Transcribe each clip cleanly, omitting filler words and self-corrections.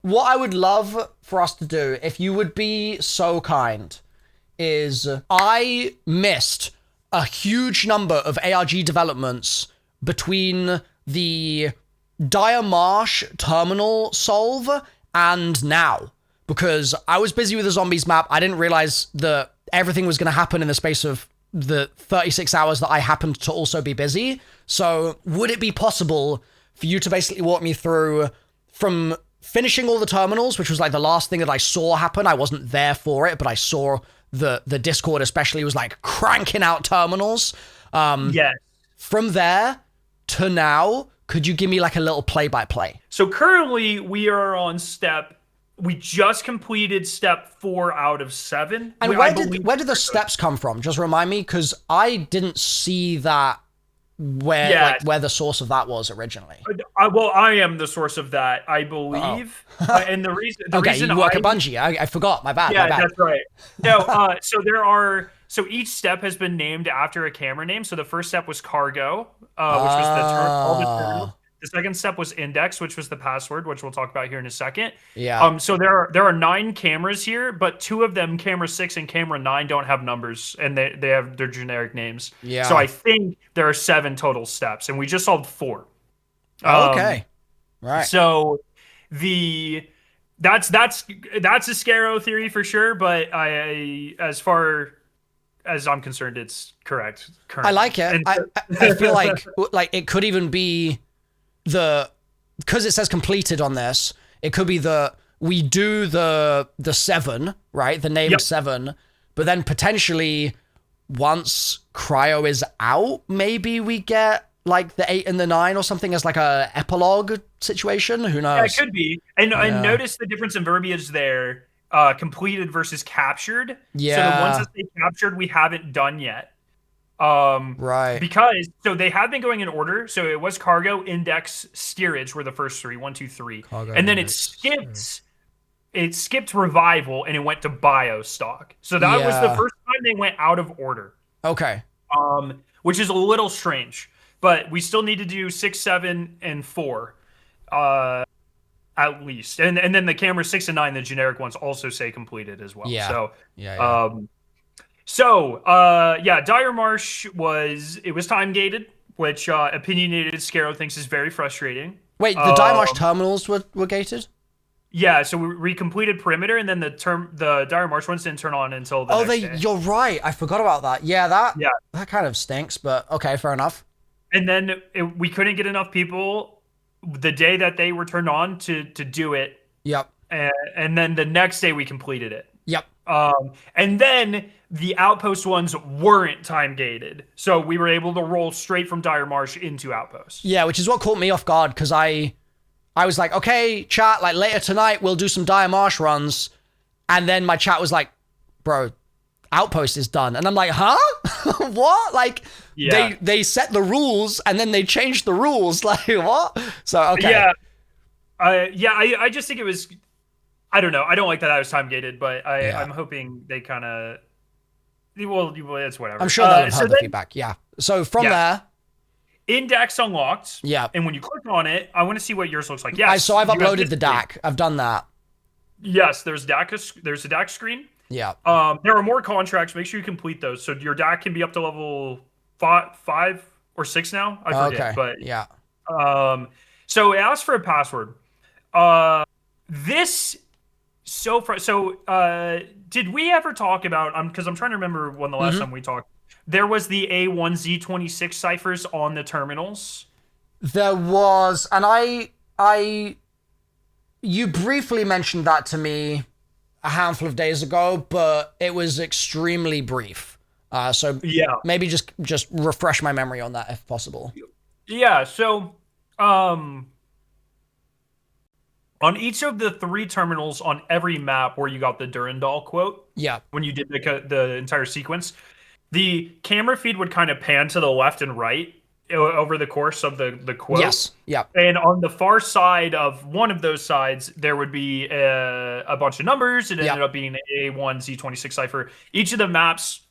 What I would love for us to do, if you would be so kind, is I missed a huge number of ARG developments between the Dire Marsh terminal solve and now. Because I was busy with the zombies map. I didn't realize that everything was going to happen in the space of the 36 hours that I happened to also be busy. So would it be possible for you to basically walk me through from finishing all the terminals, which was like the last thing that I saw happen? I wasn't there for it, but I saw the Discord especially was like cranking out terminals. Yes. From there to now, could you give me like a little play-by-play? So currently we are on we just completed step 4 out of 7. And where did the steps come from? Just remind me, because I didn't see that where the source of that was originally. I am the source of that, I believe. And the reason you work at Bungie. I forgot. My bad. Yeah, that's right. No, so each step has been named after a camera name. So the first step was cargo, which was all the terminals. The second step was index, which was the password, which we'll talk about here in a second. Yeah. So there are 9 cameras here, but 2 of them, camera 6 and camera 9, don't have numbers, and they have their generic names. Yeah. So I think there are 7 total steps, and we just solved 4. Okay. Right. So that's a Scarrow theory for sure, but as far as I'm concerned, it's correct. I like it. I feel like it could even be because it says completed on this, it could be we do the 7, right? The named 7, but then potentially once cryo is out, maybe we get like the 8 and the 9 or something as like a epilogue situation. Who knows? Yeah, it could be. And notice the difference in verbiage there. Completed versus captured. Yeah. So the ones that they captured, we haven't done yet. Right. Because they have been going in order. So it was cargo, index, steerage were the first 3, 1, 2, 3, cargo, and then it skipped revival and it went to Biostock. So that was the first time they went out of order. Okay. Which is a little strange, but we still need to do 6, 7, and 4. At least, and then the camera 6 and 9, the generic ones also say completed as well. Yeah. So Dire Marsh was time gated, which opinionated Scarrow thinks is very frustrating. Wait, the Dire Marsh terminals were gated? Yeah, so we completed perimeter, and then the Dire Marsh ones didn't turn on until the next day. You're right. I forgot about that. Yeah, that kind of stinks, but okay, fair enough. And then we couldn't get enough people the day that they were turned on to do it. Yep. And then the next day we completed it. Yep. And then the outpost ones weren't time gated, so we were able to roll straight from Dire Marsh into outpost. Yeah, which is what caught me off guard, because I was like, okay, chat, like later tonight we'll do some Dire Marsh runs, and then my chat was like, bro, outpost is done, and I'm like, huh? What? Like, they set the rules and then they changed the rules. Like, what? So okay. I just think it was. I don't know. I don't like that I was time gated, but I'm hoping they kind of. Well, it's whatever. I'm sure they'll have heard the feedback. Yeah. So from there, index unlocked. Yeah. And when you click on it, I want to see what yours looks like. Yes. So I've uploaded the DAC. I've done that. Yes. There's DAC. There's a DAC screen. Yeah. There are more contracts. Make sure you complete those. So your DAC can be up to level 5 or 6 now. I forget. Okay. But yeah. So it asks for a password. Did we ever talk about? Because I'm trying to remember when the last time we talked. There was the A1Z26 ciphers on the terminals. There was, and you briefly mentioned that to me a handful of days ago, but it was extremely brief. So maybe just refresh my memory on that if possible. Yeah. So, on each of the 3 terminals on every map where you got the Durandal quote, when you did the entire sequence, the camera feed would kind of pan to the left and right over the course of the quote. Yes. Yeah. And on the far side of one of those sides, there would be a bunch of numbers. It ended up being A1Z26 cipher. Each of the maps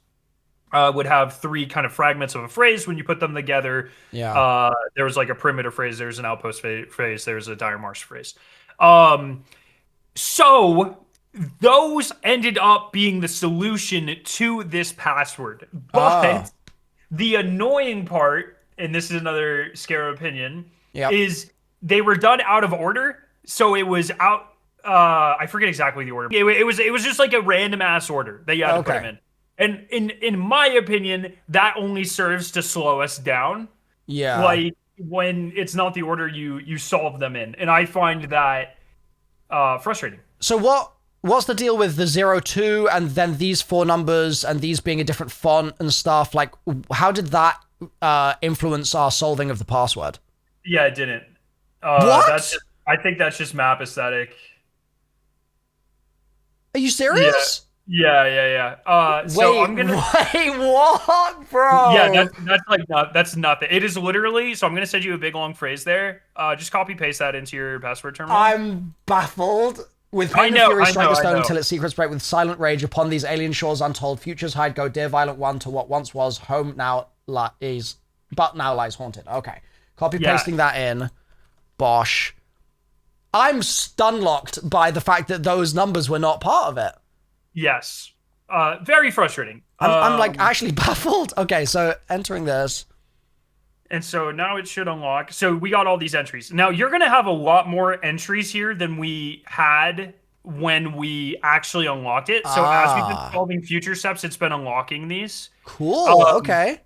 would have 3 kind of fragments of a phrase. When you put them together, there was like a perimeter phrase, there's an outpost phrase, there's a Dire Marsh phrase. So those ended up being the solution to this password. But the annoying part, and this is another scare opinion, is they were done out of order. So it was out. I forget exactly the order. It was just like a random ass order that you had to put them in. And in my opinion, that only serves to slow us down. Yeah. Like when it's not the order you solve them in. And I find that frustrating. So what's the deal with the 02 and then these 4 numbers and these being a different font and stuff? Like, how did that influence our solving of the password? Yeah, it didn't. What? I think that's just map aesthetic. Are you serious? Yeah. So I'm gonna wait, what, bro? Yeah, that's nothing. It is literally. So I'm gonna send you a big long phrase there. Just copy paste that into your password terminal. I'm baffled. With pain and fury, strike a stone until its secrets break. With silent rage upon these alien shores untold. Futures hide, go dear violent one to what once was home now is, but now lies haunted. Okay, copy pasting that in. Bosh. I'm stun locked by the fact that those numbers were not part of it. Yes. Very frustrating. I'm like actually baffled. Okay, so entering this. And so now it should unlock. So we got all these entries. Now you're going to have a lot more entries here than we had when we actually unlocked it. So as we've been solving future steps, it's been unlocking these. Cool. Okay.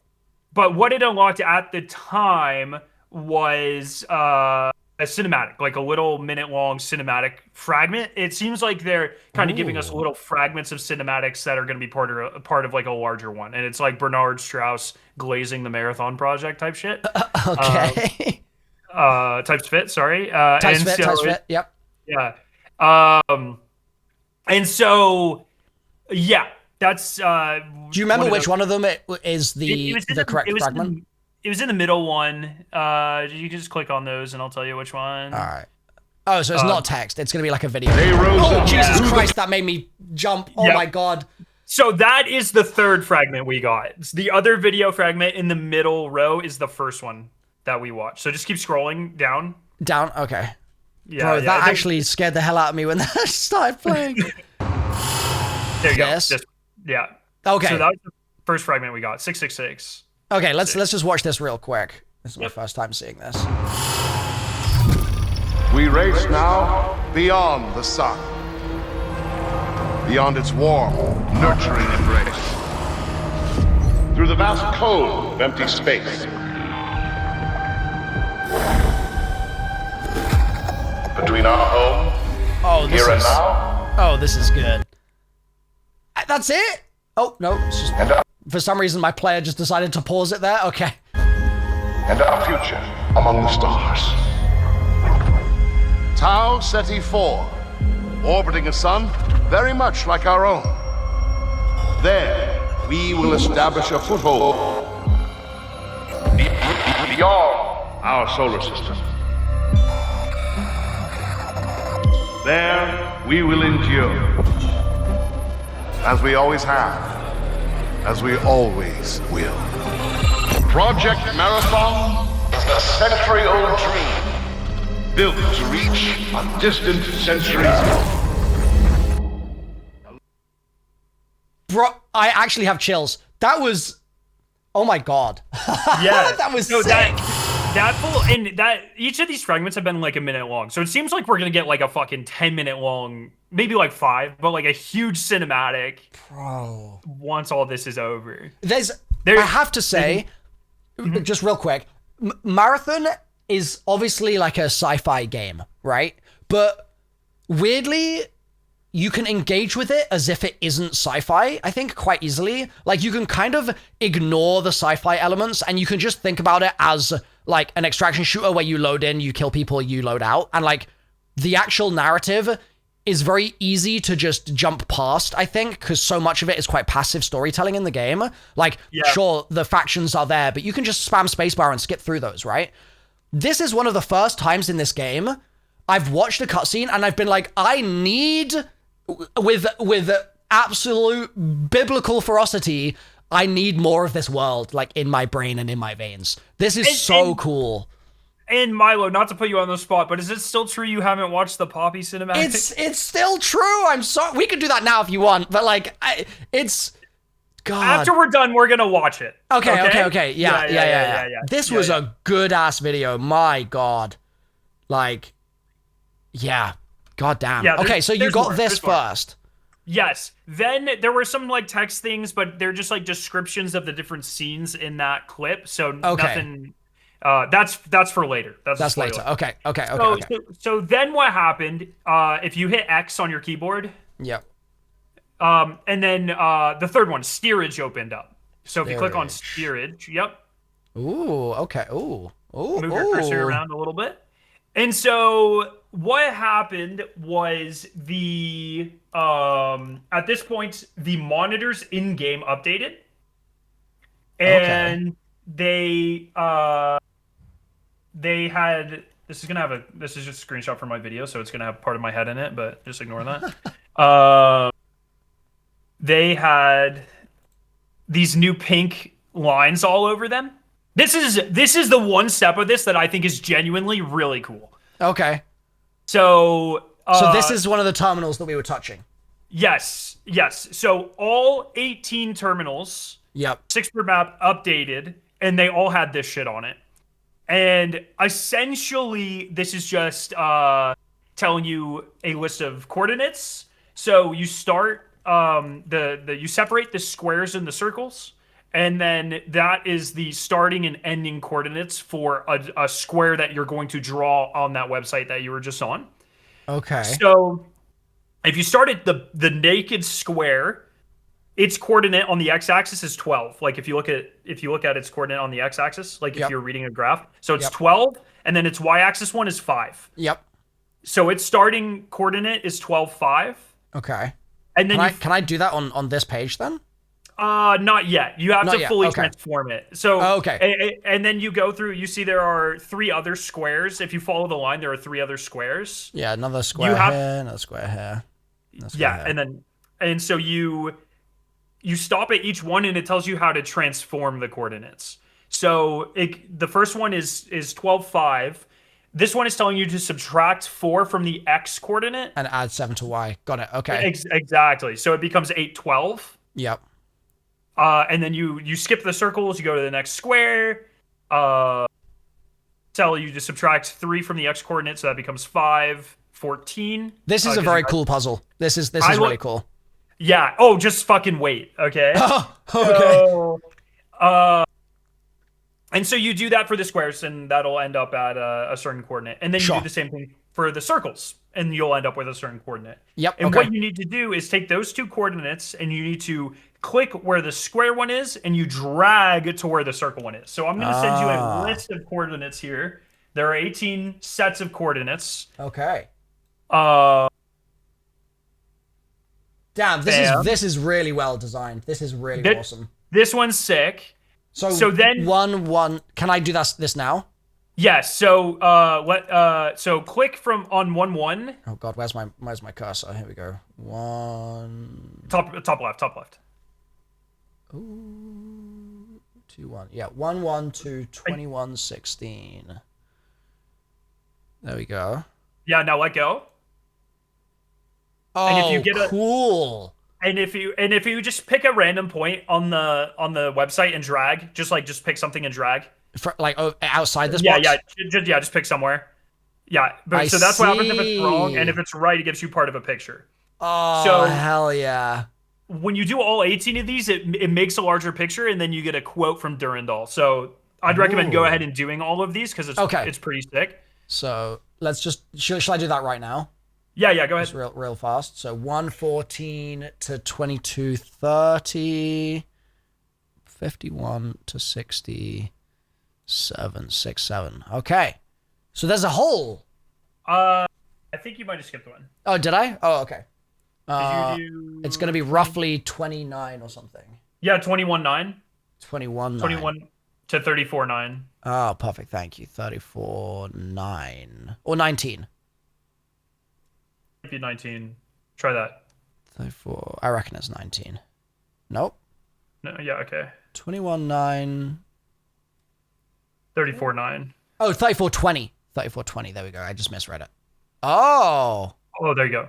But what it unlocked at the time was a cinematic, like a little minute-long cinematic fragment. It seems like they're kind of giving us little fragments of cinematics that are going to be part of like a larger one. And it's like Bernard Strauss glazing the Marathon project type shit. Okay. Types fit, sorry. Types fit, yep. Yeah. And so, yeah, that's... Do you remember which one of them is the correct fragment? It was in the middle one. You can just click on those and I'll tell you which one. All right. Oh, so it's not text. It's going to be like a video. Oh, Jesus Christ, that made me jump. Oh, my God. So that is the third fragment we got. The other video fragment in the middle row is the first one that we watched. So just keep scrolling down. Down? Okay. Yeah, bro, that actually scared the hell out of me when that started playing. There you go. Yeah. Okay. So that was the first fragment we got. 666. Okay, let's just watch this real quick. This is my first time seeing this. We race now beyond the sun, beyond its warm, nurturing embrace, through the vast cold of empty space, between our home, here and now. Oh, this is good. That's it? Oh, no, it's just... For some reason, my player just decided to pause it there. Okay. And our future among the stars. Tau Ceti 4, orbiting a sun very much like our own. There, we will establish a foothold beyond our solar system. There, we will endure, as we always have. As we always will. Project Marathon is a century-old dream, built to reach a distant centuries. Bro, I actually have chills. That was... Oh my God. Yeah. That was sick. Each of these fragments have been like a minute long. So it seems like we're going to get like a fucking 10-minute long, maybe like 5, but like a huge cinematic. Bro. Once all this is over. I have to say, just real quick, Marathon is obviously like a sci-fi game, right? But weirdly, you can engage with it as if it isn't sci-fi, I think, quite easily. Like, you can kind of ignore the sci-fi elements, and you can just think about it as, like, an extraction shooter where you load in, you kill people, you load out. And, like, the actual narrative is very easy to just jump past, I think, because so much of it is quite passive storytelling in the game. Like, sure, the factions are there, but you can just spam spacebar and skip through those, right? This is one of the first times in this game I've watched a cutscene and I've been like, I need... With absolute biblical ferocity, I need more of this world, like, in my brain and in my veins. This is so cool. And Milo, not to put you on the spot, but is it still true you haven't watched the Poppy cinematic? It's still true. I'm sorry. We could do that now if you want, but like, it's God. After we're done, we're gonna watch it. Okay. Yeah. This was a good ass video. My God. Like, yeah. God damn. Yeah, okay, so you got this first. Yes. Then there were some like text things, but they're just like descriptions of the different scenes in that clip. So nothing. That's for later. That's later. Okay. So then what happened? If you hit X on your keyboard. Yep. And then the third one, Steerage, opened up. So if you click on Steerage, yep. Ooh. Okay. Ooh. Move your cursor around a little bit. And so what happened was at this point the monitors in game updated, and they had this is just a screenshot from my video, so it's gonna have part of my head in it, but just ignore that. They had these new pink lines all over them. This is the one step of this that I think is genuinely really cool. Okay. So this is one of the terminals that we were touching. Yes. So all 18 terminals, 6 per map, updated, and they all had this shit on it. And essentially, this is just telling you a list of coordinates. So you start you separate the squares and the circles. And then that is the starting and ending coordinates for a square that you're going to draw on that website that you were just on. Okay. So if you start at the naked square, its coordinate on the x-axis is 12. Like if you look at its coordinate on the x-axis, like if you're reading a graph, so it's 12, and then its y-axis one is 5. Yep. So its starting coordinate is 12, 5. Okay. And then can I do that on this page then? Not yet. You have to fully transform it. So, and then you go through, you see there are 3 other squares. If you follow the line, there are 3 other squares. Yeah, another square here, another square here. And so you stop at each one and it tells you how to transform the coordinates. So the first one is 12, 5. This one is telling you to subtract 4 from the x coordinate. And add 7 to y. Got it. Okay. Exactly. So it becomes 8, 12. Yep. And then you skip the circles, you go to the next square. Tell you to subtract 3 from the x coordinate, so that becomes 5, 14. This is a very cool puzzle. This is really cool. Yeah. Oh, just fucking wait. Okay. Okay. So, and so you do that for the squares, and that'll end up at a certain coordinate. And then you do the same thing for the circles, and you'll end up with a certain coordinate. Yep. And what you need to do is take those 2 coordinates, and you need to click where the square one is, and you drag to where the circle one is. So I'm going to send you a list of coordinates here. There are 18 sets of coordinates. Okay. Damn, this is really well designed. This is really awesome. This one's sick. So then one. Can I do this now? Yes. So so click from on 1, 1. Oh God, where's my cursor? Here we go. 1. Top left. Ooh, 2, 1. Yeah, 1, 1 to 21, 16. There we go. Yeah. Now let go. Oh, and if you get cool. And if you just pick a random point on the website and drag, just pick something and drag. Outside this box? Yeah, just pick somewhere. Yeah, but so that's what happens if it's wrong, and if it's right, it gives you part of a picture. Oh, so hell yeah. When you do all 18 of these, it makes a larger picture, and then you get a quote from Durandal. So I'd recommend go ahead and doing all of these, because it's pretty sick. So let's just, shall I do that right now? Yeah, go ahead. Just real fast. So 114 to 2230, 51 to 67, 67. Okay. So there's a hole. I think you might have skipped one. Oh, did I? Oh, okay. It's going to be roughly 29 or something. Yeah, 21.9. 21 to 34.9. Oh, perfect. Thank you. 34.9 or 19. Might be 19. Try that. 34. I reckon it's 19. Nope. No. Yeah. Okay. 21.9. 34.9. Oh, 3420. 3420. There we go. I just misread it. Oh. Oh, there you go.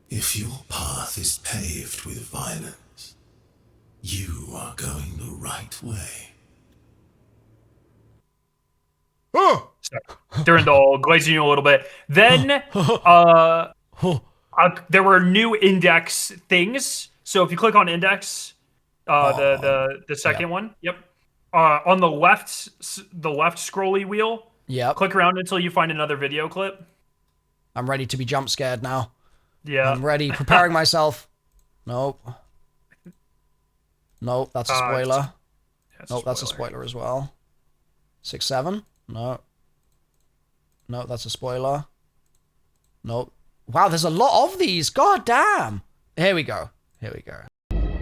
If your path is paved with violence, you are going the right way. Oh. Durandal glazing you a little bit. Then there were new index things. So if you click on index, the second one, yep. On the left scrolly wheel, yep. Click around until you find another video clip. I'm ready to be jump scared now. Yeah. I'm ready, preparing myself. Nope. Nope, that's a spoiler. Nope, that's a spoiler as well. 6-7. No. No, that's a spoiler. Nope. Wow, there's a lot of these. God damn. Here we go. Here we go.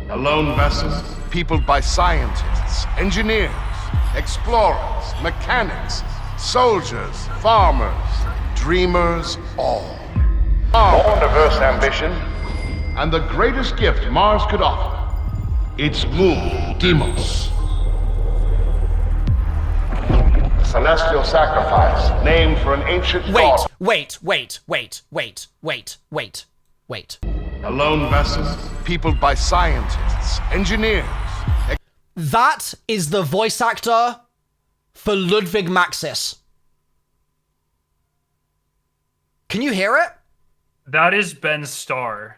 A lone vessel peopled by scientists, engineers, explorers, mechanics, soldiers, farmers, dreamers, all. More diverse ambition, and the greatest gift Mars could offer. Its moon, Deimos. Celestial sacrifice, named for an ancient god. Wait. A lone vessel peopled by scientists, engineers. That is the voice actor for Ludwig Maxis. Can you hear it? That is Ben Starr.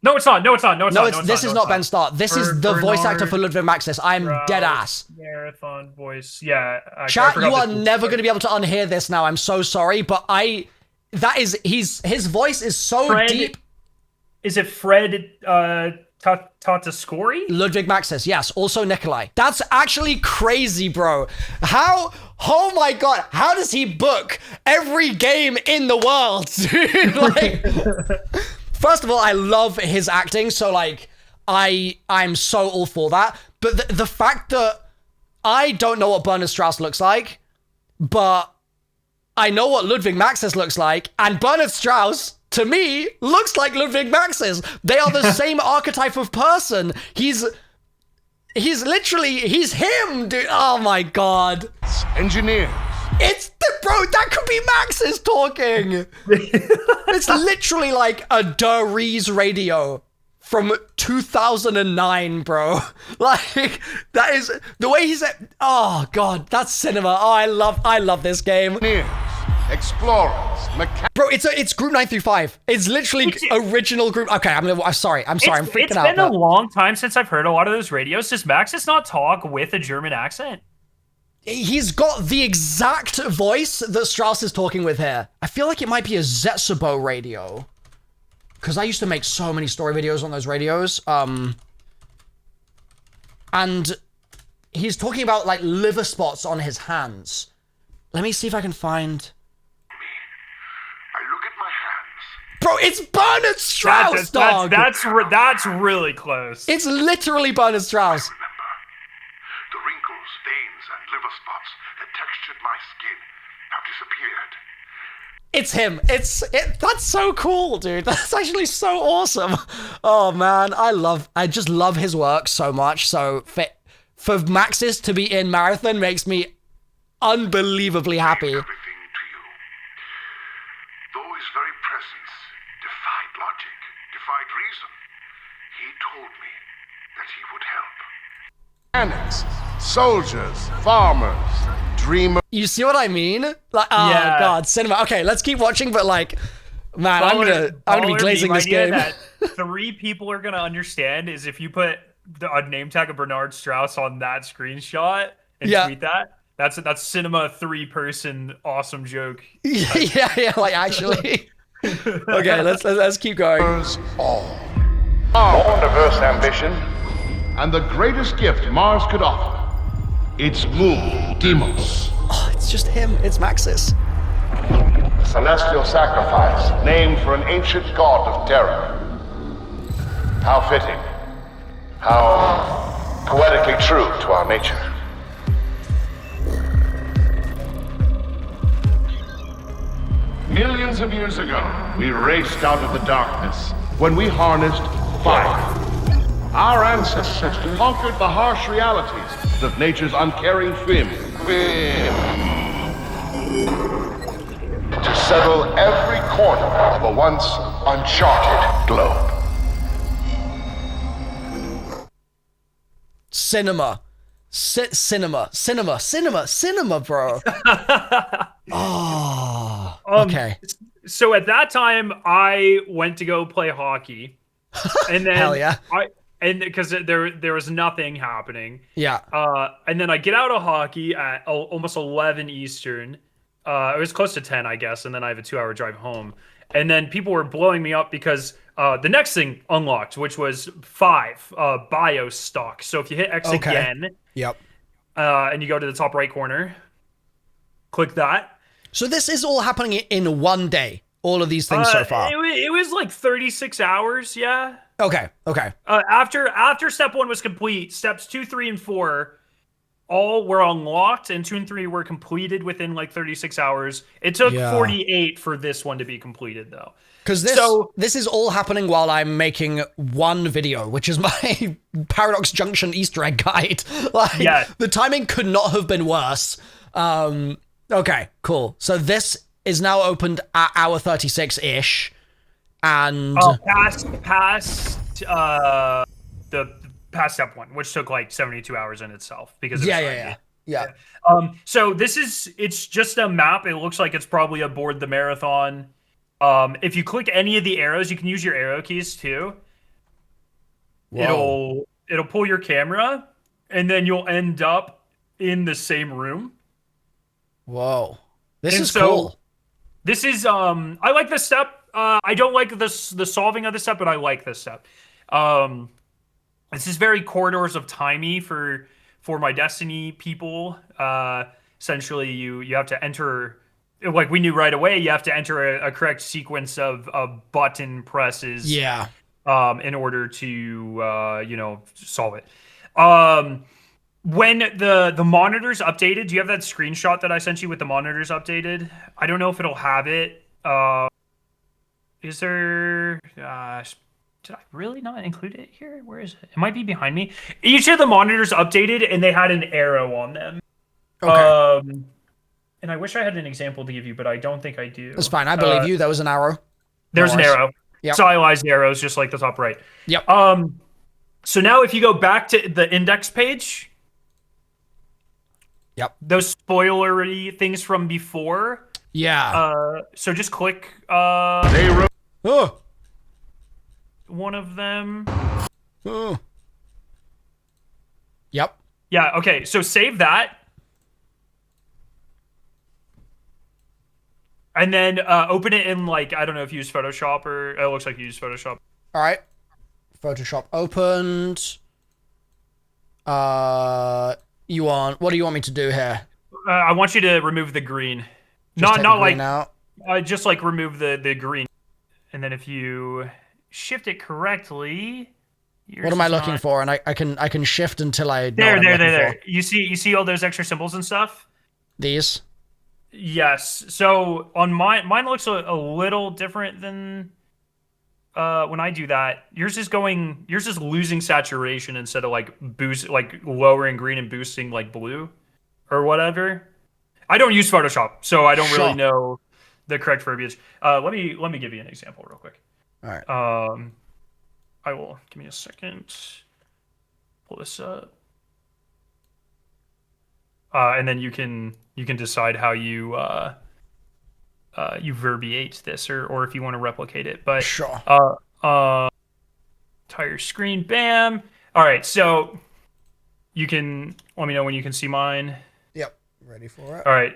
No, it's not. No, this is not Ben Starr. This is the voice actor for Ludwig Maxis. I'm dead ass. Marathon voice. Yeah. Chat, you are never going to be able to unhear this now. I'm so sorry, but his voice is so deep. Is it Fred Tatascori? Ludwig Maxis, yes. Also Nikolai. That's actually crazy, bro. Oh my god, how does he book every game in the world, dude? Like, first of all, I love his acting, so like, I'm so all for that. But the fact that I don't know what Bernard Strauss looks like, but I know what Ludwig Maxis looks like, and Bernard Strauss, to me, looks like Ludwig Maxis. They are the same archetype of person. He's him, dude. Oh my god. Engineers. Bro, that could be Maxis talking. It's literally like a DeRees radio from 2009, bro. Like, that is the way he said, oh god, that's cinema. Oh, I love this game. Explorers, bro, it's group 9 through 5. It's literally original group. Okay, I'm sorry. I'm freaking out. It's been a long time since I've heard a lot of those radios. Does Maxis not talk with a German accent? He's got the exact voice that Strauss is talking with here. I feel like it might be a Zetsubo radio, because I used to make so many story videos on those radios. And he's talking about like liver spots on his hands. Let me see if I can find. Bro, it's Bernard Strauss, dog! That's really close. It's literally Bernard Strauss. Remember, the wrinkles, stains, and liver spots that textured my skin have disappeared. It's him. That's so cool, dude. That's actually so awesome. Oh, man. I just love his work so much. So for Maxis to be in Marathon makes me unbelievably happy. Everything to you. Though his very presence defied logic, defied reason, he told me that he would help. Mechanics, soldiers, farmers, dreamers. You see what I mean? Like, oh yeah. god, cinema. Okay, let's keep watching, but like, man, I'm gonna be glazing this game. That 3 people are gonna understand is if you put a name tag of Bernard Strauss on that screenshot and tweet that. That's cinema 3-person awesome joke. yeah, like actually. Okay, let's keep going. All. More diverse ambition, and the greatest gift Mars could offer. Its moon, Deimos. Oh, it's just him. It's Maxis. Celestial sacrifice, named for an ancient god of terror. How fitting. How poetically true to our nature. Millions of years ago, we raced out of the darkness when we harnessed fire. Our ancestors conquered the harsh realities of nature's uncaring whim. to settle every corner of a once uncharted globe. Cinema, bro. Oh, okay. So at that time, I went to go play hockey, and then hell yeah, because there was nothing happening. Yeah. And then I get out of hockey at almost 11 Eastern. It was close to 10, I guess, and then I have a 2-hour drive home. And then people were blowing me up because the next thing unlocked, which was 5 Biostock. So if you hit X again, yep, and you go to the top right corner, click that. So this is all happening in one day. All of these things so far. It was like 36 hours. Yeah. Okay. After step 1 was complete, steps 2, 3, and 4 all were unlocked, and 2 and 3 were completed within like 36 hours. It took 48 for this one to be completed, though. Because this is all happening while I'm making one video, which is my Paradox Junction Easter egg guide. The timing could not have been worse. Okay, cool. So this is now opened at hour 36-ish, and past step 1, which took like 72 hours in itself because yeah. So it's just a map. It looks like it's probably aboard the Marathon. If you click any of the arrows, you can use your arrow keys too. Whoa. It'll pull your camera, and then you'll end up in the same room. Whoa, this is cool. This is I like this step. I don't like the solving of the step, but I like this step. This is very Corridors of Timey for my Destiny people. Essentially, you have to enter, like we knew right away, you have to enter a correct sequence of button presses. Yeah. In order to solve it. When the monitors updated, do you have that screenshot that I sent you with the monitors updated? I don't know if it'll have it. Is there? Did I really not include it here? Where is it? It might be behind me. Each of the monitors updated, and they had an arrow on them. Okay. And I wish I had an example to give you, but I don't think I do. That's fine. I believe you. There was an arrow. There's an arrow. Yep. Stylized arrows, just like the top right. Yep. So now if you go back to the index page, yep, those spoilery things from before. Yeah. So just click one of them. Yep. Yeah, okay. So save that. And then open it in, like, I don't know if you use Photoshop or... It looks like you use Photoshop. All right. Photoshop opened. What do you want me to do here? I want you to remove the green. Just not green like... out. Just like remove the green. And then if you shift it correctly... What am I looking for? And I can shift until I know there. You see all those extra symbols and stuff? These? Yes. So on mine looks a little different than when I do that. Yours is losing saturation instead of like lowering green and boosting like blue or whatever. I don't use Photoshop, so I don't really know the correct verbiage. Let me give you an example real quick. All right. I will. Give me a second. Pull this up. And then you can decide how you verbiate this or if you want to replicate it. But sure. Entire screen, bam. All right, so you can let me know when you can see mine. Yep, ready for it. All right.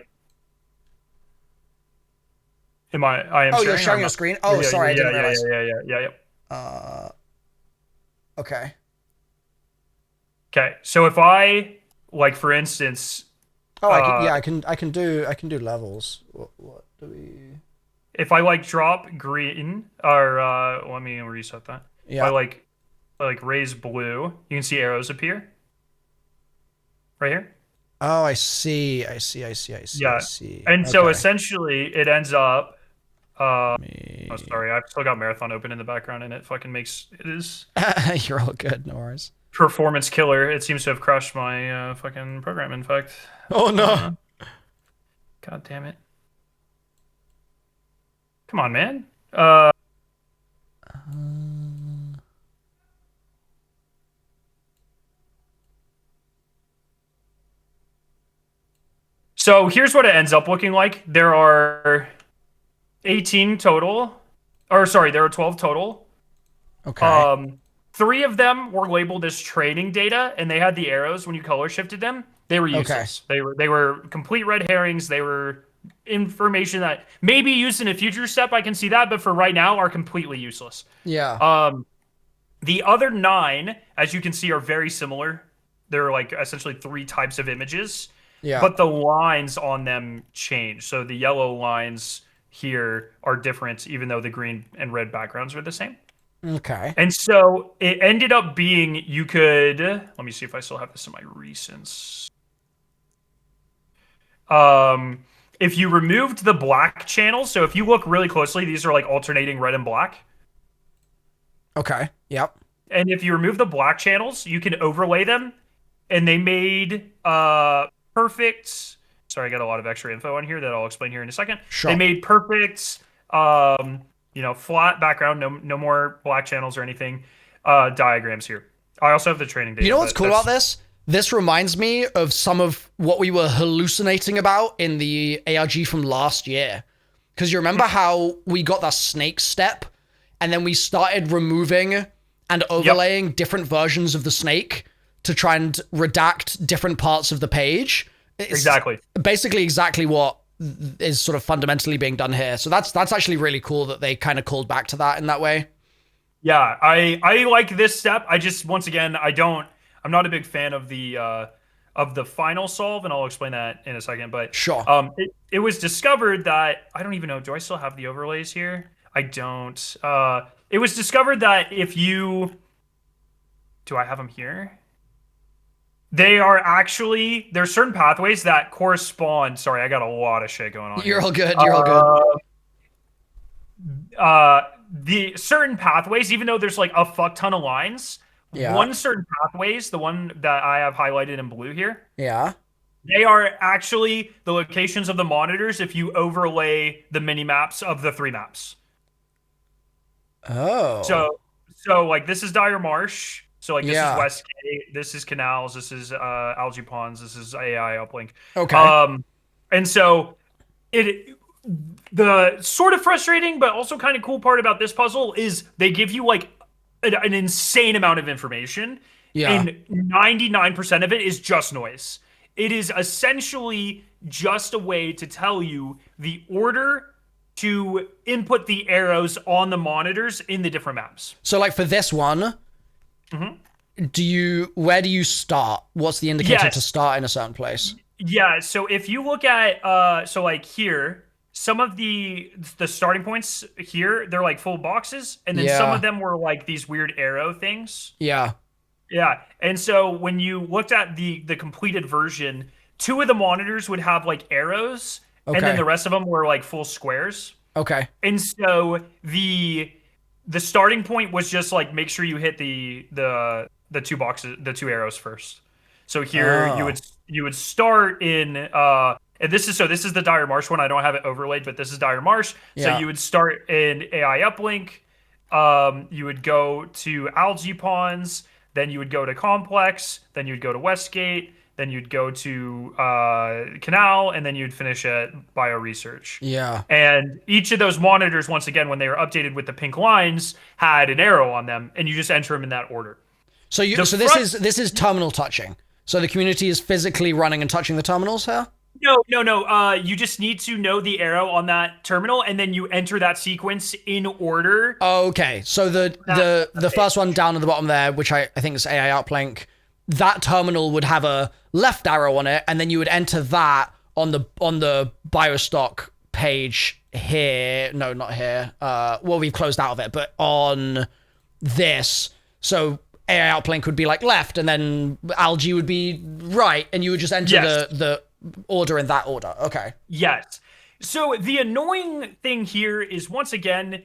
I am. Oh, you're sharing your screen. Oh, sorry, I didn't realize. Yeah. Okay. Okay, so if I for instance. Oh, I can do levels. What do we? If I drop green or let me reset that. Yeah. If I raise blue, you can see arrows appear. Right here. Oh, I see. Yeah. I see. And so essentially, it ends up. Oh, sorry. I've still got Marathon open in the background, and it fucking makes it is. You're all good. No worries. Performance killer. It seems to have crushed my fucking program. In fact. Oh no! God damn it. Come on, man. So here's what it ends up looking like. There are 18 total. Or sorry, there are 12 total. Okay. 3 of them were labeled as training data, and they had the arrows when you color shifted them. They were useless. Okay. They were complete red herrings. They were information that may be used in a future step. I can see that, but for right now are completely useless. Yeah. The other 9, as you can see, are very similar. They're like essentially 3 types of images. Yeah. But the lines on them change. So the yellow lines here are different, even though the green and red backgrounds are the same. Okay. And so it ended up being you could. Let me see if I still have this in my recents. If you removed the black channels, so if you look really closely, these are like alternating red and black. Okay. Yep. And if you remove the black channels, you can overlay them, and they made perfect. Sorry, I got a lot of extra info on here that I'll explain here in a second. Sure. They made perfect, flat background, no more black channels or anything. Diagrams here. I also have the training data. You know what's cool about this? This reminds me of some of what we were hallucinating about in the ARG from last year. Because you remember how we got that snake step, and then we started removing and overlaying different versions of the snake to try and redact different parts of the page. It's exactly. Basically exactly what is sort of fundamentally being done here. So that's actually really cool that they kind of called back to that in that way. Yeah, I like this step. I just, once again, I'm not a big fan of the final solve, and I'll explain that in a second. But sure. It was discovered that, I don't even know, do I still have the overlays here? I don't. It was discovered that if you, do I have them here? There's certain pathways that correspond. Sorry, I got a lot of shit going on. You're all good. You're all good. The certain pathways, even though there's like a fuck ton of lines, one certain pathways, the one that I have highlighted in blue here. Yeah. They are actually the locations of the monitors if you overlay the mini maps of the 3 maps. Oh. So like this is Dire Marsh. So like this is Westgate, this is Canals, this is Algae Ponds, this is AI Uplink. Okay. And so the sort of frustrating but also kind of cool part about this puzzle is they give you like an insane amount of information. Yeah. And 99% of it is just noise. It is essentially just a way to tell you the order to input the arrows on the monitors in the different maps. So like for this one, where do you start? What's the indicator to start in a certain place? Yeah, so if you look at so like here, some of the starting points here, they're like full boxes, and then some of them were like these weird arrow things. Yeah. Yeah. And so when you looked at the completed version, 2 of the monitors would have like arrows, and then the rest of them were like full squares. Okay. And so the starting point was just like make sure you hit the 2 boxes, the 2 arrows first. So here you would start in and this is the Dire Marsh one. I don't have it overlaid, but this is Dire Marsh. Yeah. So you would start in AI Uplink. You would go to Algae Ponds, then you would go to Complex, then you would go to Westgate, then you'd go to Canal, and then you'd finish at Bio Research. Yeah. And each of those monitors, once again, when they were updated with the pink lines, had an arrow on them, and you just enter them in that order. So this is terminal touching. So the community is physically running and touching the terminals here? No. You just need to know the arrow on that terminal, and then you enter that sequence in order. Okay. So the first one down at the bottom there, which I think is AI Uplink, that terminal would have a left arrow on it, and then you would enter that on the Biostock page here. No, not here. Well, we've closed out of it, but on this. So AI Uplink would be like left, and then Algae would be right, and you would just enter the order in that order. Okay. Yes. So the annoying thing here is, once again,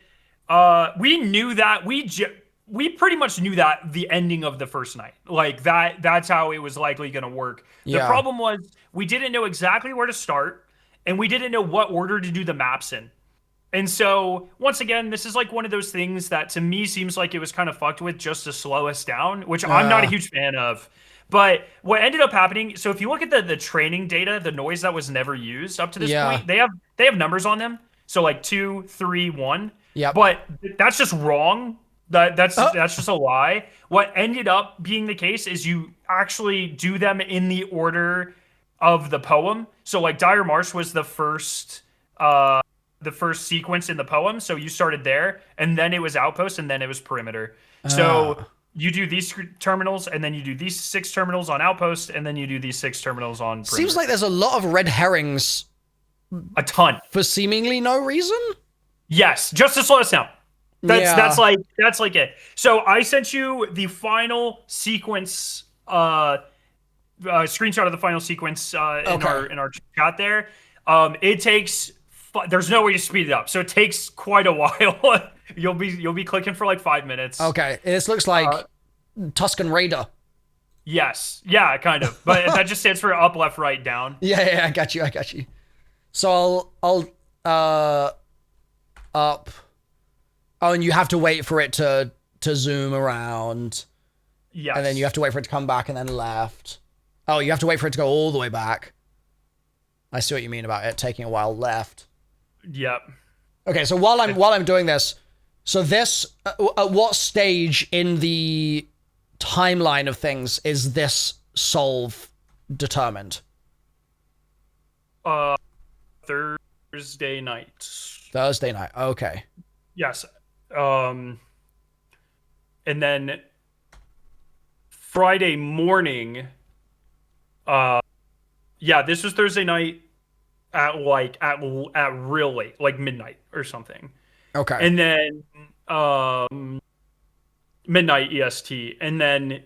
we knew that we pretty much knew that the ending of the first night, like that's how it was likely going to work. The problem was we didn't know exactly where to start, and we didn't know what order to do the maps in. And so, once again, this is like one of those things that to me seems like it was kind of fucked with just to slow us down, which I'm not a huge fan of. But what ended up happening, so if you look at the training data, the noise that was never used up to this point, they have numbers on them. So like 2, 3, 1. Yeah. But that's just wrong. That's just a lie. What ended up being the case is you actually do them in the order of the poem. So like Dire Marsh was the first sequence in the poem, so you started there, and then it was Outpost, and then it was Perimeter. So you do these terminals, and then you do these 6 terminals on Outpost, and then you do these 6 terminals on Perimeter. Seems like there's a lot of red herrings. A ton. For seemingly no reason? Yes, just to slow us down. That's like it. So I sent you the final sequence, screenshot of the final sequence in our chat there. It takes. There's no way to speed it up, so it takes quite a while. You'll be clicking for like 5 minutes. Okay, this looks like Tusken Raider. Yes, yeah, kind of, but that just stands for up, left, right, down. Yeah, I got you. So I'll up. Oh, and you have to wait for it to zoom around. Yes. And then you have to wait for it to come back and then left. Oh, you have to wait for it to go all the way back. I see what you mean about it taking a while left. Yep. Okay, so while I'm doing this, so this at what stage in the timeline of things is this solve determined? Thursday night. Thursday night. Okay. Yes. And then Friday morning. This was Thursday night at real late, like midnight or something. Okay. And then midnight EST, and then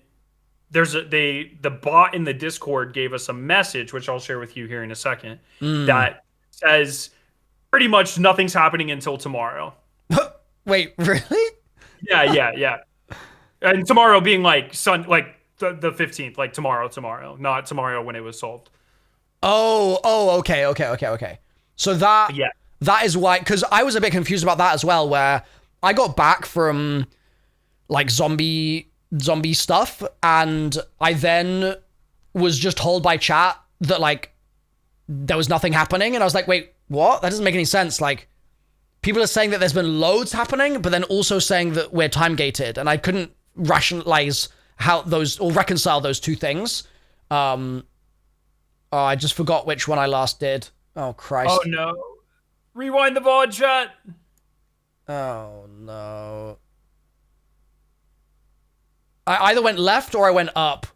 there's the bot in the Discord gave us a message, which I'll share with you here in a second, that says pretty much nothing's happening until tomorrow. Wait, really? Yeah. And tomorrow being like the 15th, like tomorrow, not tomorrow when it was solved. Oh, okay. So that is why, because I was a bit confused about that as well, where I got back from like zombie stuff, and I then was just told by chat that like there was nothing happening, and I was like, wait, what? That doesn't make any sense. Like, people are saying that there's been loads happening, but then also saying that we're time gated, and I couldn't rationalize how those or reconcile those two things. I just forgot which one I last did. Oh, Christ. Oh, no. Rewind the VOD chat. Oh, no. I either went left or I went up.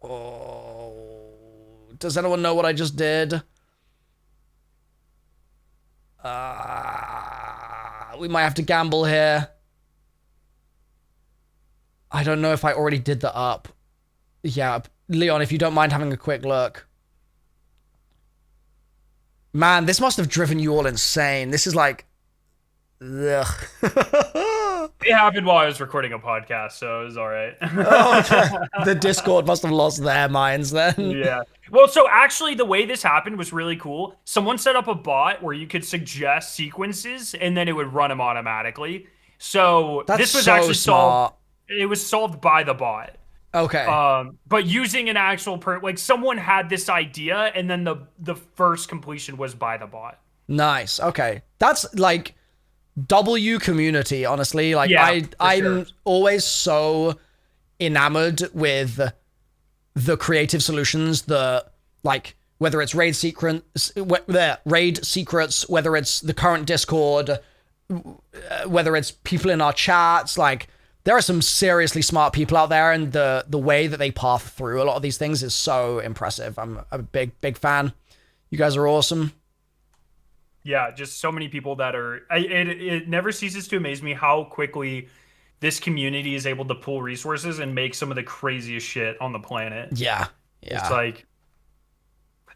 Oh. Does anyone know what I just did? We might have to gamble here. I don't know if I already did the up. Yeah, Leon, if you don't mind having a quick look. Man, this must have driven you all insane. This is like... Ugh. It happened while I was recording a podcast, so it was all right. Okay. The Discord must have lost their minds then. Yeah. Well, so actually the way this happened was really cool. Someone set up a bot where you could suggest sequences, and then it would run them automatically. So this was actually solved. It was solved by the bot. Okay. But using an actual like someone had this idea, and then the first completion was by the bot. Nice. Okay. That's like W community, honestly. Like I'm always so enamored with the creative solutions, like whether it's raid secrets, whether it's the current Discord, whether it's people in our chats, like there are some seriously smart people out there, and the way that they path through a lot of these things is so impressive. I'm a big fan. You guys are awesome. Yeah, just so many people that are... It never ceases to amaze me how quickly this community is able to pull resources and make some of the craziest shit on the planet. Yeah. It's like...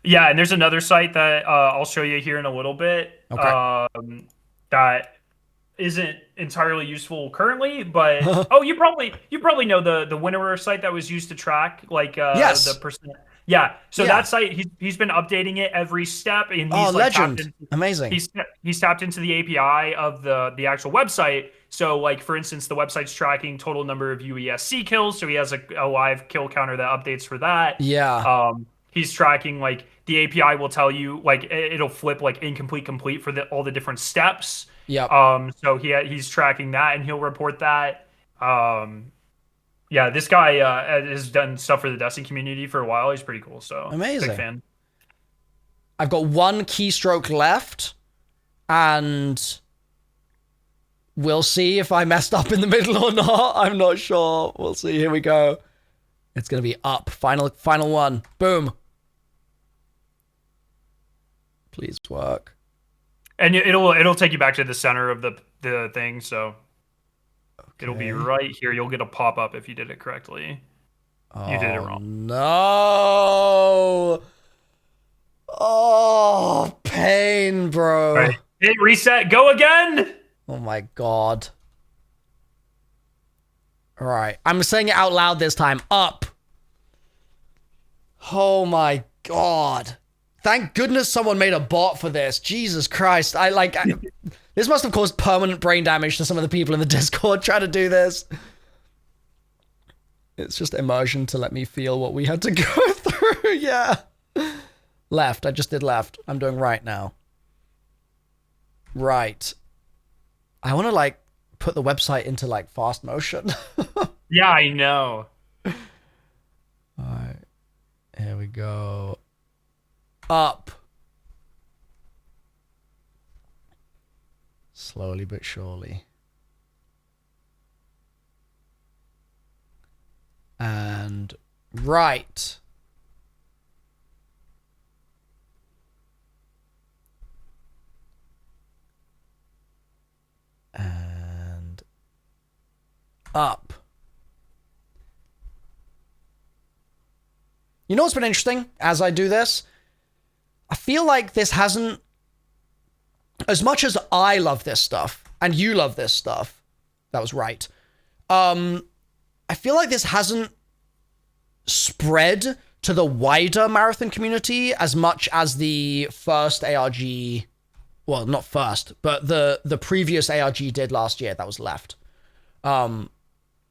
Yeah, and there's another site that I'll show you here in a little bit. Okay. That isn't entirely useful currently, but... you probably know the Winnower site that was used to track, like, yes. the percent... Yeah, so that site, he's been updating it every step, and he's legend, amazing. He's tapped into the API of the actual website. So, like for instance, the website's tracking total number of UESC kills, so he has a live kill counter that updates for that. Yeah. He's tracking like the API will tell you like it'll flip like incomplete, complete for all the different steps. Yeah. So he's tracking that, and he'll report that. Yeah, this guy has done stuff for the Destiny community for a while. He's pretty cool. So amazing. Big fan. I've got one keystroke left, and we'll see if I messed up in the middle or not. I'm not sure. We'll see. Here we go. It's gonna be up. Final one. Boom. Please work. And it'll take you back to the center of the thing. So. Okay. It'll be right here. You'll get a pop-up if you did it correctly. You did it wrong. No. Oh, pain, bro. All right. Hit reset. Go again. Oh, my God. All right. I'm saying it out loud this time. Up. Oh, my God. Thank goodness someone made a bot for this. Jesus Christ. This must have caused permanent brain damage to some of the people in the Discord trying to do this. It's just immersion to let me feel what we had to go through. Yeah. Left. I just did left. I'm doing right now. Right. I want to, put the website into, fast motion. Yeah, I know. All right. Here we go. Up. Slowly but surely. And right. And up. You know what's been interesting as I do this? I feel like this hasn't, as much as I love this stuff and you love this stuff, that was right. I feel like this hasn't spread to the wider Marathon community as much as the first ARG, well, not first, but the previous ARG did last year that was left.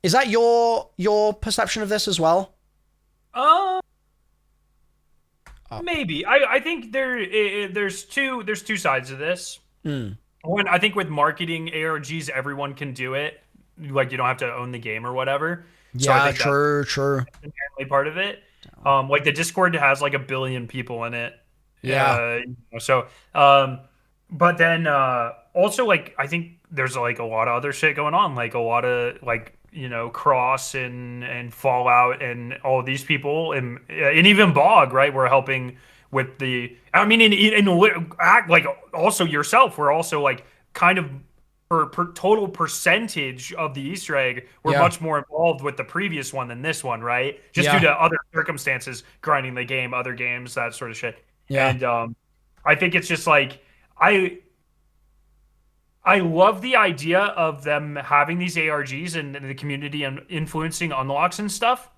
Is that your perception of this as well? Maybe. I think there's two sides to this. One, I think with marketing ARGs, everyone can do it. Like you don't have to own the game or whatever. So yeah, I think true. That's inherently part of it. Like the Discord has like 1 billion people in it. Yeah. But then also like I think there's like a lot of other shit going on. Like a lot of like Cross and Fallout and all of these people and even Bog, right? We're helping with the. I mean, in act like also yourself. We're also like kind of per total percentage of the Easter egg. We're much more involved with the previous one than this one, right? Just due to other circumstances, grinding the game, other games, that sort of shit. Yeah. And I think it's just like I love the idea of them having these ARGs and the community and influencing unlocks and stuff.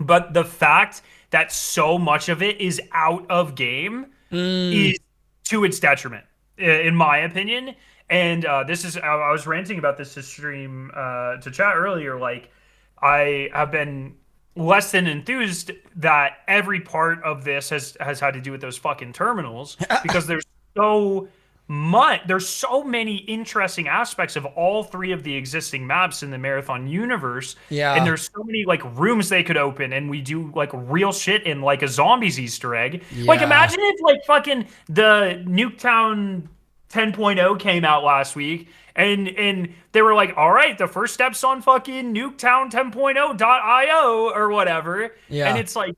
But the fact that so much of it is out of game is to its detriment, in my opinion. And this is, I was ranting about this to stream, to chat earlier. Like, I have been less than enthused that every part of this has had to do with those fucking terminals because there's so many interesting aspects of all three of the existing maps in the Marathon universe. Yeah. And there's so many like rooms they could open, and we do like real shit in like a zombies Easter egg. Yeah. Like imagine if like fucking the Nuketown 10.0 came out last week and they were like, all right, the first step's on fucking Nuketown 10.0.io or whatever. Yeah. And it's like,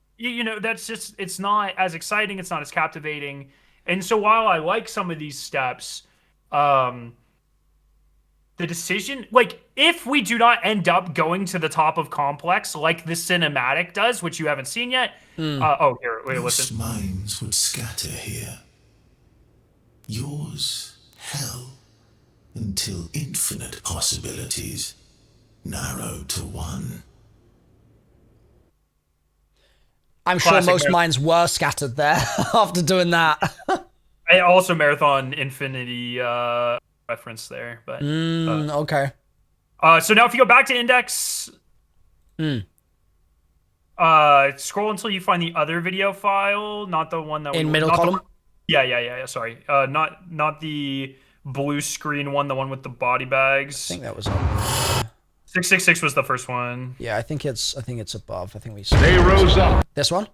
that's just, it's not as exciting. It's not as captivating. And so while I like some of these steps, the decision, like if we do not end up going to the top of Complex like the cinematic does, which you haven't seen yet. Here, wait, listen. Most minds would scatter here. Yours, hell, until infinite possibilities narrow to one. I'm sure most minds were scattered there after doing that. I also Marathon Infinity reference there, but okay. So now if you go back to index, scroll until you find the other video file, not the one that in middle column. Yeah. Sorry, not the blue screen one, the one with the body bags. I think that was 666 was the first one. Yeah, I think it's above. I think we. They rose up. This one.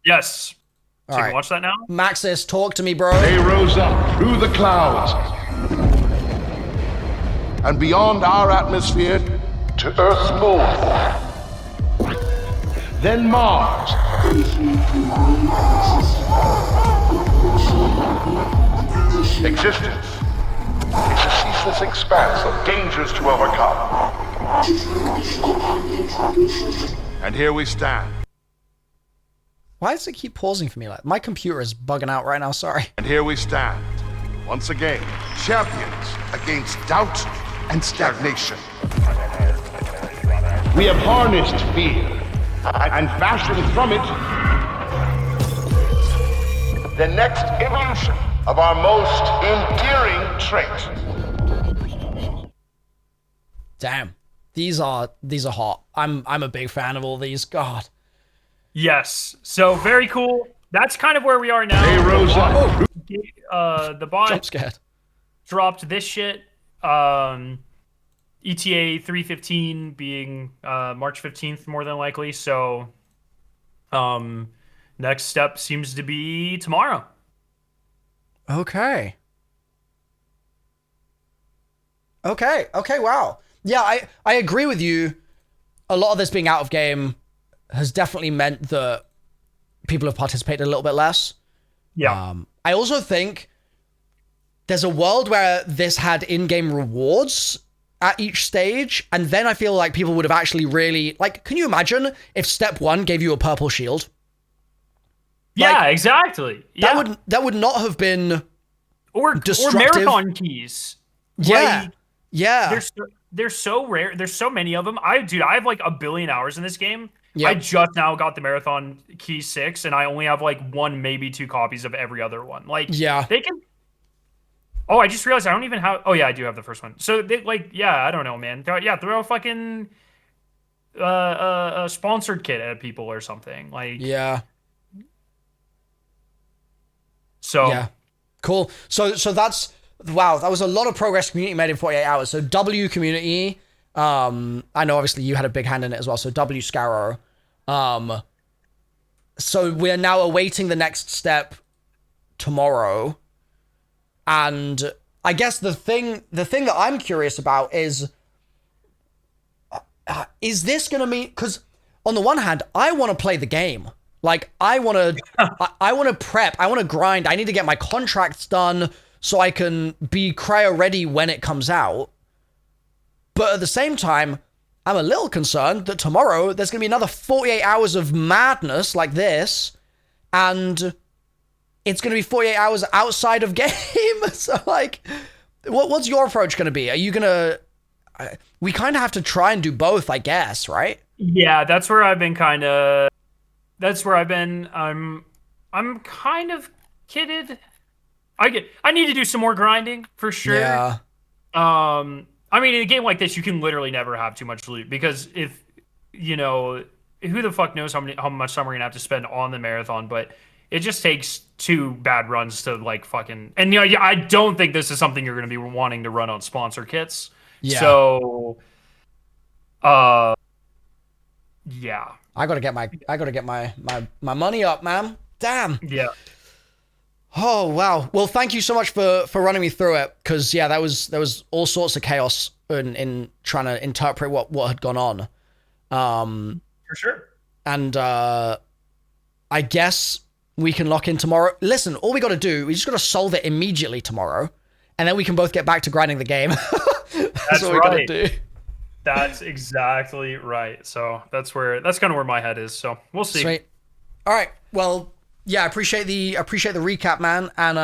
Yes. So All you right. can watch that now. Maxis, talk to me, bro. They rose up through the clouds and beyond our atmosphere to Earth's moon. Then Mars. Existence is a ceaseless expanse of dangers to overcome. And here we stand. Why does it keep pausing for me? Like my computer is bugging out right now. Sorry. And here we stand, once again, champions against doubt and stagnation. We have harnessed fear and fashioned from it the next evolution of our most endearing trait. Damn. These are hot. I'm a big fan of all these. God. Yes. So very cool. That's kind of where we are now. They rose up. The bot Jump scared. dropped this shit. ETA 315 being March 15th more than likely. So next step seems to be tomorrow. Okay, wow. Yeah, I agree with you. A lot of this being out of game has definitely meant that people have participated a little bit less. Yeah. I also think there's a world where this had in-game rewards at each stage, and then I feel like people would have actually really... Like, can you imagine if step 1 gave you a purple shield? Yeah, exactly. Yeah. That would not have been or marathon keys. Yeah. Yeah. They're so rare. There's so many of them. I have like 1 billion hours in this game. Yep. I just now got the Marathon Key 6, and I only have like 1, maybe 2 copies of every other one. Like, yeah, they can. Oh, I just realized I don't even have. Oh yeah, I do have the first one. So they I don't know, man. Throw a fucking a sponsored kit at people or something. Like, yeah. So yeah, cool. So that's wow. That was a lot of progress community made in 48 hours. So W community. I know obviously you had a big hand in it as well. So W Scarrow. So we're now awaiting the next step tomorrow. And I guess the thing that I'm curious about is this going to mean, because on the one hand, I want to play the game. Like I want to prep, I want to grind. I need to get my contracts done so I can be cryo ready when it comes out. But at the same time, I'm a little concerned that tomorrow there's going to be another 48 hours of madness like this, and it's going to be 48 hours outside of game. So, like, what's your approach going to be? Are you going to... We kind of have to try and do both, I guess, right? Yeah, that's where I've been kind of... That's where I've been... I'm kind of kitted. I need to do some more grinding, for sure. Yeah. I mean, in a game like this, you can literally never have too much loot because if, you know, who the fuck knows how much time we're gonna have to spend on the marathon, but it just takes 2 bad runs to like fucking, and you know, I don't think this is something you're gonna be wanting to run on sponsor kits. Yeah. So, yeah. I gotta get my money up, man. Damn. Yeah. Oh, wow. Well, thank you so much for running me through it. Because, yeah, there was all sorts of chaos in trying to interpret what had gone on. For sure. And I guess we can lock in tomorrow. Listen, all we got to do, we just got to solve it immediately tomorrow. And then we can both get back to grinding the game. That's what we got to do. That's exactly right. So that's kind of where my head is. So we'll see. Sweet. All right. Well... Yeah, I appreciate the recap, man, and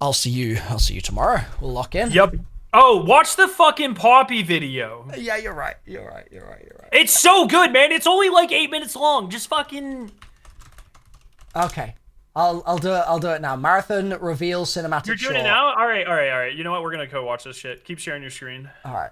I'll see you tomorrow. We'll lock in. Yep. Oh, watch the fucking Poppy video. Yeah, you're right. It's so good, man. It's only like 8 minutes long. Just fucking. Okay. I'll do it now. Marathon reveal cinematic. You're doing it now? All right. You know what? We're gonna go watch this shit. Keep sharing your screen. All right.